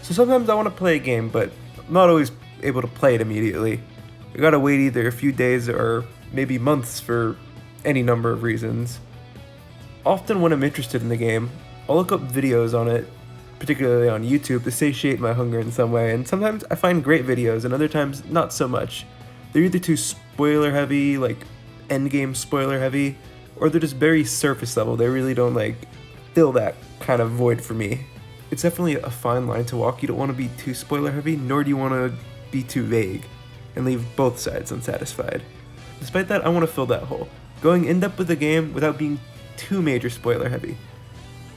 So sometimes I want to play a game, but I'm not always able to play it immediately. I gotta wait either a few days or maybe months for any number of reasons. Often when I'm interested in the game, I'll look up videos on it, particularly on YouTube, to satiate my hunger in some way, and sometimes I find great videos and other times not so much. They're either too spoiler heavy, like endgame spoiler heavy, or they're just very surface level. They really don't fill that kind of void for me. It's definitely a fine line to walk. You don't want to be too spoiler heavy, nor do you want to be too vague and leave both sides unsatisfied. Despite that, I want to fill that hole, going in depth with the game without being too major spoiler heavy.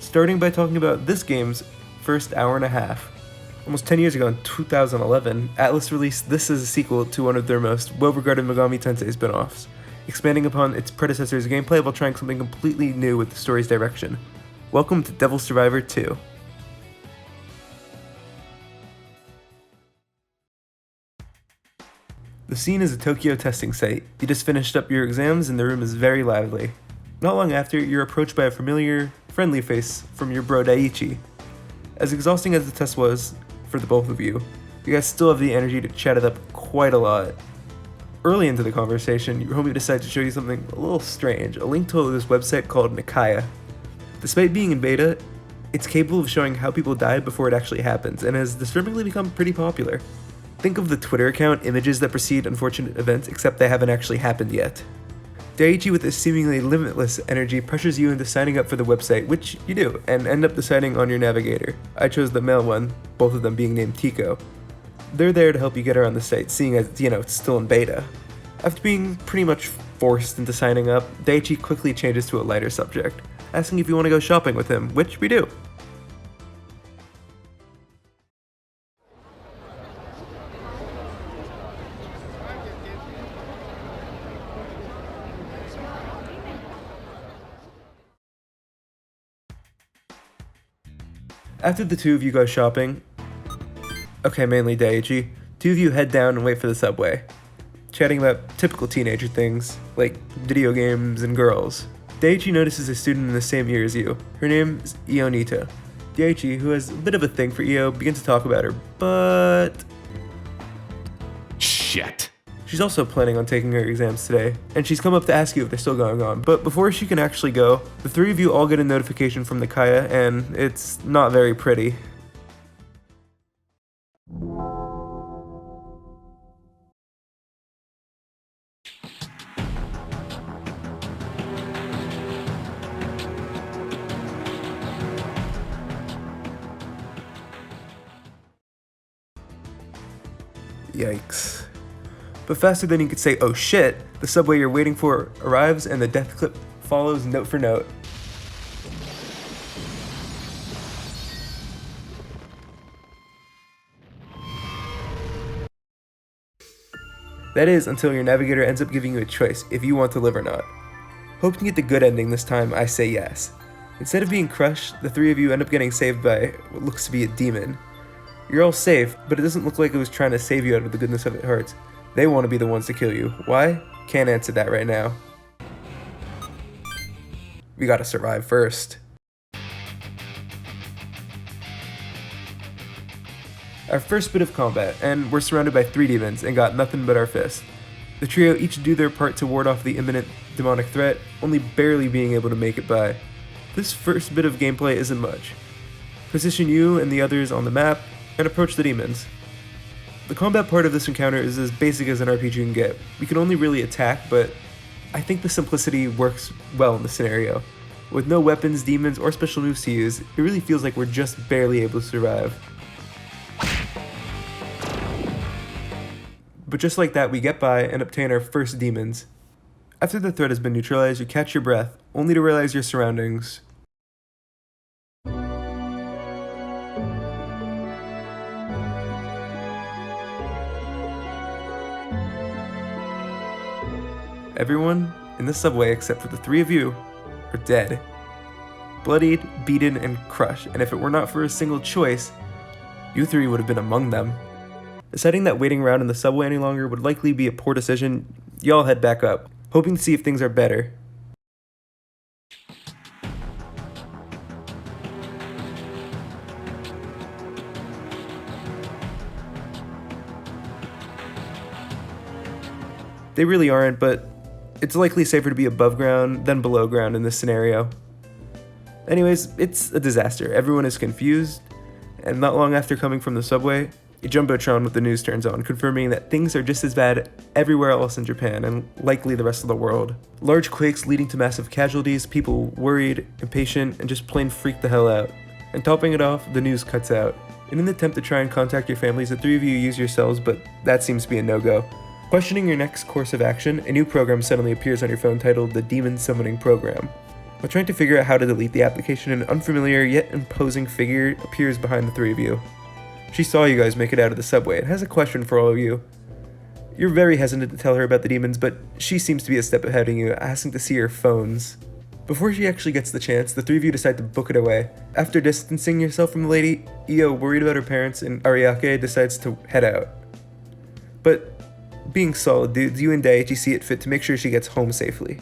Starting by talking about this game's first hour and a half. Almost 10 years ago in 2011, Atlus released this as a sequel to one of their most well-regarded Megami Tensei spin-offs, expanding upon its predecessor's gameplay while trying something completely new with the story's direction. Welcome to Devil Survivor 2. The scene is a Tokyo testing site. You just finished up your exams and the room is very lively. Not long after, you're approached by a familiar, friendly face from your bro Daiichi. As exhausting as the test was for the both of you guys still have the energy to chat it up quite a lot. Early into the conversation, your homie decides to show you something a little strange, a link to this website called Nikaya. Despite being in beta, it's capable of showing how people died before it actually happens, and has disturbingly become pretty popular. Think of the Twitter account images that precede unfortunate events, except they haven't actually happened yet. Daiichi, with his seemingly limitless energy, pressures you into signing up for the website, which you do, and end up deciding on your navigator. I chose the male one, both of them being named Tico. They're there to help you get around the site, seeing as, it's still in beta. After being pretty much forced into signing up, Daiichi quickly changes to a lighter subject, asking if you want to go shopping with him, which we do. After the two of you go shopping, mainly Daiichi, two of you head down and wait for the subway, chatting about typical teenager things, like video games and girls. Daiichi notices a student in the same year as you. Her name is Io Nita. Daiichi, who has a bit of a thing for Io, begins to talk about her, but... Shit. She's also planning on taking her exams today, and she's come up to ask you if they're still going on. But before she can actually go, the three of you all get a notification from Nikaya, and it's not very pretty. Yikes. But faster than you could say, oh shit, the subway you're waiting for arrives and the death clip follows note for note. That is, until your navigator ends up giving you a choice if you want to live or not. Hoping to get the good ending this time, I say yes. Instead of being crushed, the three of you end up getting saved by what looks to be a demon. You're all safe, but it doesn't look like it was trying to save you out of the goodness of its heart. They want to be the ones to kill you. Why? Can't answer that right now. We gotta survive first. Our first bit of combat, and we're surrounded by three demons and got nothing but our fist. The trio each do their part to ward off the imminent demonic threat, only barely being able to make it by. This first bit of gameplay isn't much. Position you and the others on the map, and approach the demons. The combat part of this encounter is as basic as an RPG can get. We can only really attack, but I think the simplicity works well in this scenario. With no weapons, demons, or special moves to use, it really feels like we're just barely able to survive. But just like that, we get by and obtain our first demons. After the threat has been neutralized, you catch your breath, only to realize your surroundings. Everyone in the subway except for the three of you are dead. Bloodied, beaten, and crushed, and if it were not for a single choice, you three would have been among them. Deciding that waiting around in the subway any longer would likely be a poor decision, y'all head back up, hoping to see if things are better. They really aren't, but it's likely safer to be above ground than below ground in this scenario. Anyways, it's a disaster. Everyone is confused, and not long after coming from the subway, a jumbotron with the news turns on, confirming that things are just as bad everywhere else in Japan and likely the rest of the world. Large quakes leading to massive casualties, people worried, impatient, and just plain freaked the hell out. And topping it off, the news cuts out. In an attempt to try and contact your families, the three of you use yourselves, but that seems to be a no-go. Questioning your next course of action, a new program suddenly appears on your phone titled the Demon Summoning Program. While trying to figure out how to delete the application, an unfamiliar yet imposing figure appears behind the three of you. She saw you guys make it out of the subway and has a question for all of you. You're very hesitant to tell her about the demons, but she seems to be a step ahead of you, asking to see your phones. Before she actually gets the chance, the three of you decide to book it away. After distancing yourself from the lady, Io, worried about her parents, and Ariake decides to head out. But being solid dudes, you and Daiichi see it fit to make sure she gets home safely,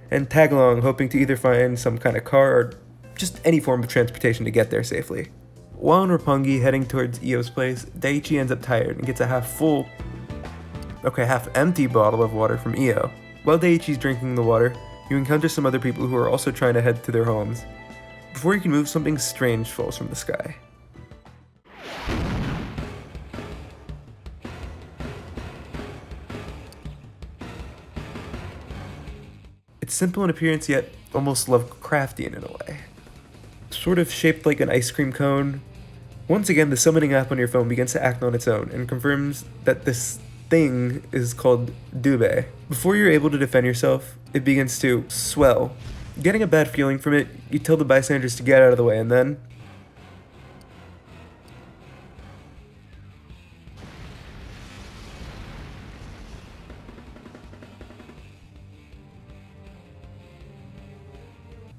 and tag along, hoping to either find some kind of car or just any form of transportation to get there safely. While in Roppongi heading towards Io's place, Daiichi ends up tired and gets a half empty bottle of water from Io. While Daiichi's drinking the water, you encounter some other people who are also trying to head to their homes. Before you can move, something strange falls from the sky. It's simple in appearance, yet almost Lovecraftian in a way. Sort of shaped like an ice cream cone. Once again, the summoning app on your phone begins to act on its own and confirms that this thing is called Dubhe. Before you're able to defend yourself, it begins to swell. Getting a bad feeling from it, you tell the bystanders to get out of the way, and then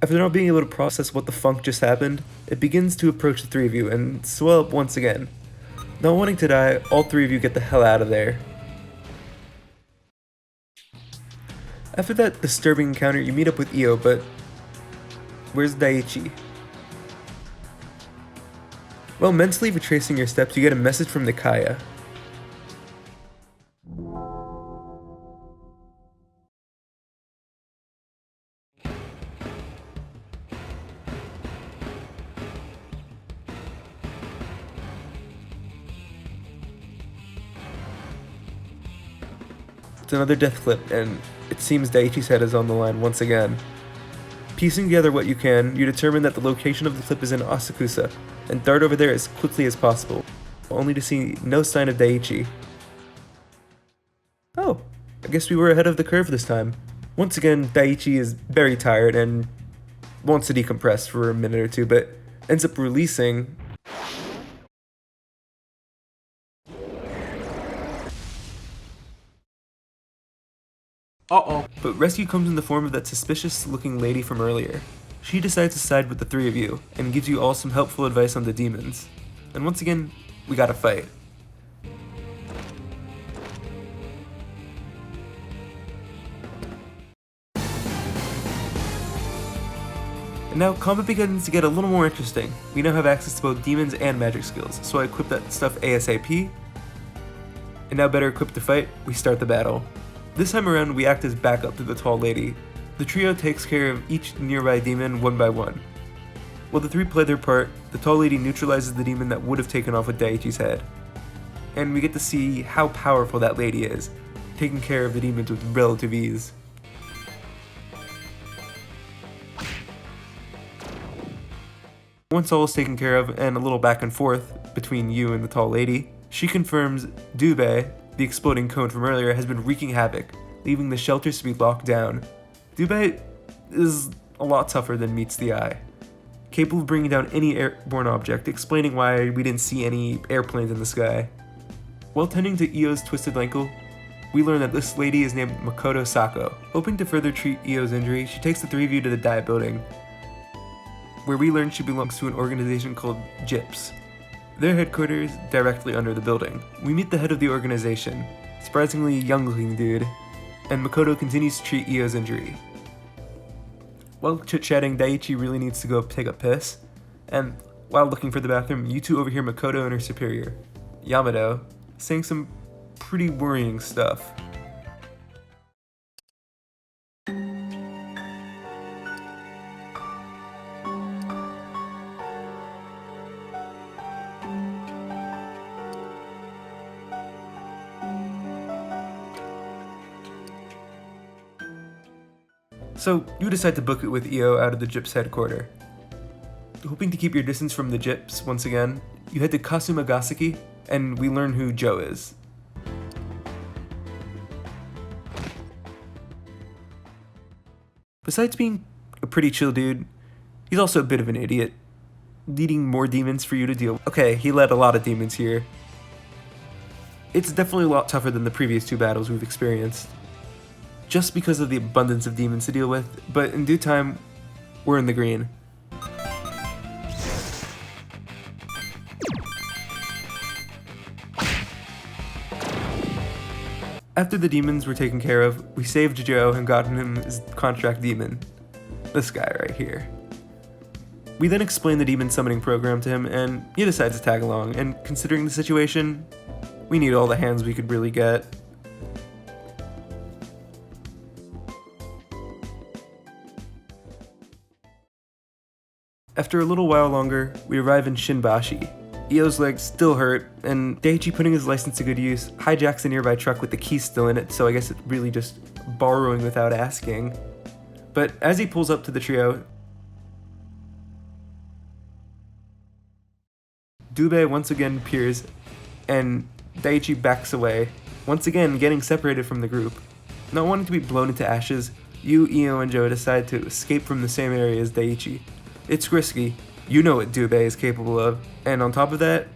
after not being able to process what the funk just happened, it begins to approach the three of you and swell up once again. Not wanting to die, all three of you get the hell out of there. After that disturbing encounter, you meet up with Io, but where's Daiichi? While mentally retracing your steps, you get a message from Nikaya. It's another death clip, and it seems Daiichi's head is on the line once again. Piecing together what you can, you determine that the location of the clip is in Asakusa, and dart over there as quickly as possible, only to see no sign of Daiichi. Oh, I guess we were ahead of the curve this time. Once again, Daiichi is very tired and wants to decompress for a minute or two, but ends up releasing but rescue comes in the form of that suspicious-looking lady from earlier. She decides to side with the three of you, and gives you all some helpful advice on the demons. And once again, we gotta fight. And now combat begins to get a little more interesting. We now have access to both demons and magic skills, so I equip that stuff ASAP. And now better equipped to fight, we start the battle. This time around, we act as backup to the tall lady. The trio takes care of each nearby demon one by one. While the three play their part, the tall lady neutralizes the demon that would have taken off with Daiichi's head. And we get to see how powerful that lady is, taking care of the demons with relative ease. Once all is taken care of, and a little back and forth between you and the tall lady, she confirms Dubhe, the exploding cone from earlier, has been wreaking havoc, leaving the shelters to be locked down. Dubhe is a lot tougher than meets the eye, capable of bringing down any airborne object, explaining why we didn't see any airplanes in the sky. While tending to Io's twisted ankle, we learn that this lady is named Makoto Sako. Hoping to further treat Io's injury, she takes the three of you to the diet building, where we learn she belongs to an organization called Gyps. Their headquarters directly under the building. We meet the head of the organization, surprisingly young-looking dude, and Makoto continues to treat Io's injury. While chit-chatting, Daiichi really needs to go take a piss, and while looking for the bathroom, you two overhear Makoto and her superior, Yamato, saying some pretty worrying stuff. So you decide to book it with Io out of the Gyps headquarters. Hoping to keep your distance from the Gyps once again, you head to Kasumagasaki, and we learn who Joe is. Besides being a pretty chill dude, he's also a bit of an idiot, leading more demons for you to deal with. Okay, he led a lot of demons here. It's definitely a lot tougher than the previous 2 battles we've experienced, just because of the abundance of demons to deal with, but in due time, we're in the green. After the demons were taken care of, we saved Joe and got him his contract demon. This guy right here. We then explained the demon summoning program to him, and he decides to tag along, and considering the situation, we need all the hands we could really get. After a little while longer, we arrive in Shinbashi. Io's legs still hurt, and Daichi, putting his license to good use, hijacks a nearby truck with the keys still in it, so I guess it's really just borrowing without asking. But as he pulls up to the trio, Dubhe once again appears, and Daichi backs away, once again getting separated from the group. Not wanting to be blown into ashes, you, Io, and Joe decide to escape from the same area as Daichi. It's risky. You know what Dubhe is capable of, and on top of that,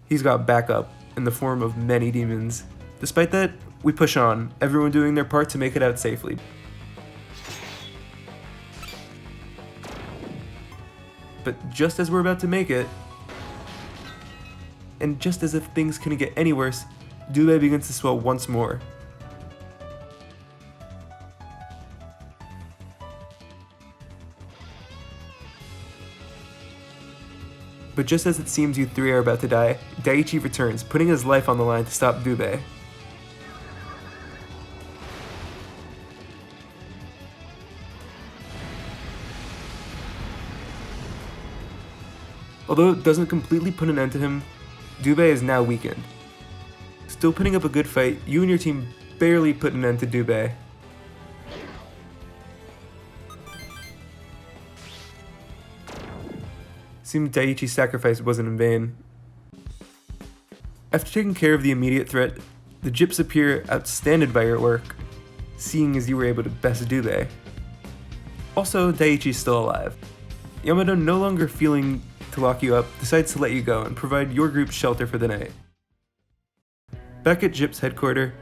he's got backup in the form of many demons. Despite that, we push on, everyone doing their part to make it out safely. But just as we're about to make it, and just as if things couldn't get any worse, Dubhe begins to swell once more. But just as it seems you 3 are about to die, Daichi returns, putting his life on the line to stop Dubhe. Although it doesn't completely put an end to him, Dubhe is now weakened. Still putting up a good fight, you and your team barely put an end to Dubhe. Seemed Daichi's sacrifice wasn't in vain. After taking care of the immediate threat, the Gyps appear outstanded by your work, seeing as you were able to best Dubhe. Also, Daichi's still alive. Yamada, no longer feeling to lock you up, decides to let you go and provide your group shelter for the night. Back at Gyps headquarters,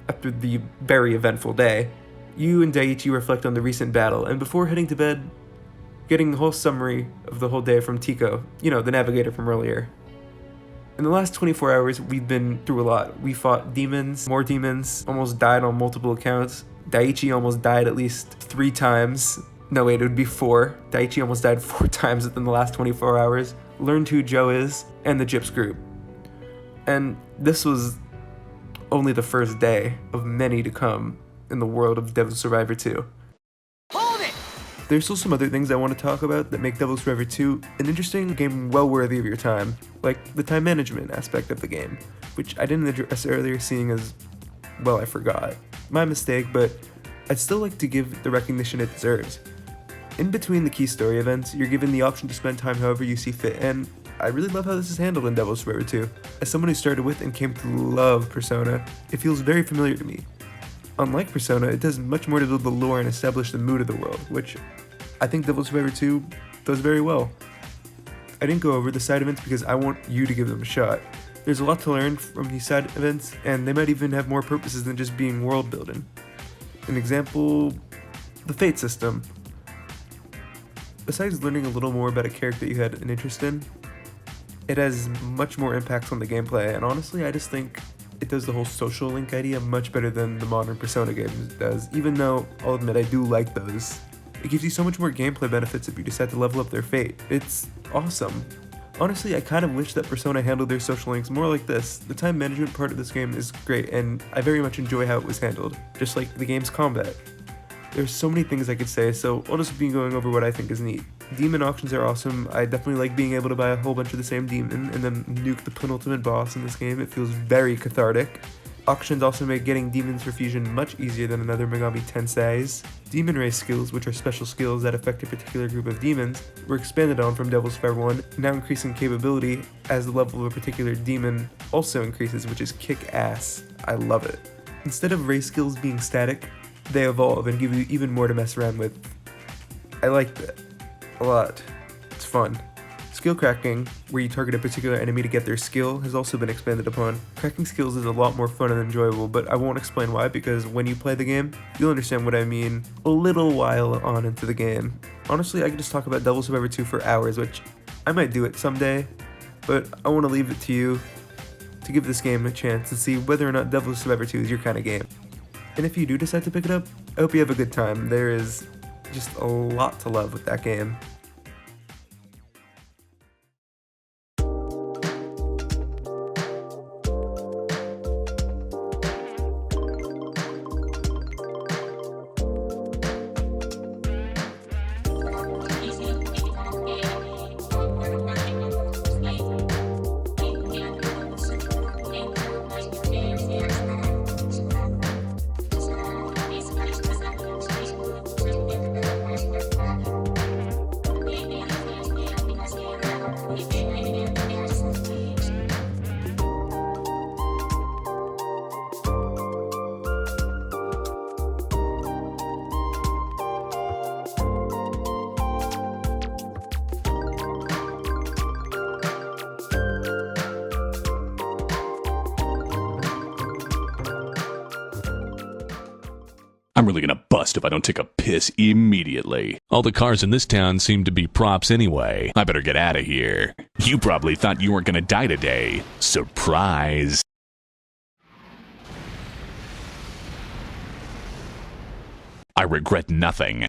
after the very eventful day, you and Daichi reflect on the recent battle, and before heading to bed, getting the whole summary of the whole day from Tico, you know, the navigator from earlier. In the last 24 hours, we've been through a lot. We fought demons, more demons, almost died on multiple accounts. Daichi almost died at least 3 times. No, wait, it would be 4. Daichi almost died 4 times within the last 24 hours. Learned who Joe is, and the Gyps group. And this was only the first day of many to come in the world of Devil Survivor 2. There's still some other things I want to talk about that make Devil Survivor 2 an interesting game well worthy of your time, like the time management aspect of the game, which I didn't address earlier seeing as, well, I forgot. My mistake, but I'd still like to give the recognition it deserves. In between the key story events, you're given the option to spend time however you see fit, and I really love how this is handled in Devil Survivor 2. As someone who started with and came to love Persona, it feels very familiar to me. Unlike Persona, it does much more to build the lore and establish the mood of the world, which I think Devil Survivor 2 does very well. I didn't go over the side events because I want you to give them a shot. There's a lot to learn from these side events, and they might even have more purposes than just being world building. An example, the fate system. Besides learning a little more about a character you had an interest in, it has much more impacts on the gameplay, and honestly I just think it does the whole social link idea much better than the modern Persona games does, even though I'll admit I do like those. It gives you so much more gameplay benefits if you decide to level up their fate. It's awesome. Honestly, I kind of wish that Persona handled their social links more like this. The time management part of this game is great, and I very much enjoy how it was handled, just like the game's combat. There's so many things I could say, so I'll just be going over what I think is neat. Demon auctions are awesome. I definitely like being able to buy a whole bunch of the same demon and then nuke the penultimate boss in this game. It feels very cathartic. Auctions also make getting demons for fusion much easier than in other Megami Tenseis. Demon race skills, which are special skills that affect a particular group of demons, were expanded on from Devil's Fire 1, now increasing capability as the level of a particular demon also increases, which is kick-ass. I love it. Instead of race skills being static, they evolve and give you even more to mess around with. I like that a lot. It's fun. Skill cracking, where you target a particular enemy to get their skill, has also been expanded upon. Cracking skills is a lot more fun and enjoyable, but I won't explain why because when you play the game, you'll understand what I mean a little while on into the game. Honestly, I could just talk about Devil Survivor 2 for hours, which I might do it someday, but I want to leave it to you to give this game a chance and see whether or not Devil Survivor 2 is your kind of game. And if you do decide to pick it up, I hope you have a good time. There is just a lot to love with that game. I'm really gonna bust if I don't take a piss immediately. All the cars in this town seem to be props anyway. I better get out of here. You probably thought you weren't gonna die today. Surprise. I regret nothing.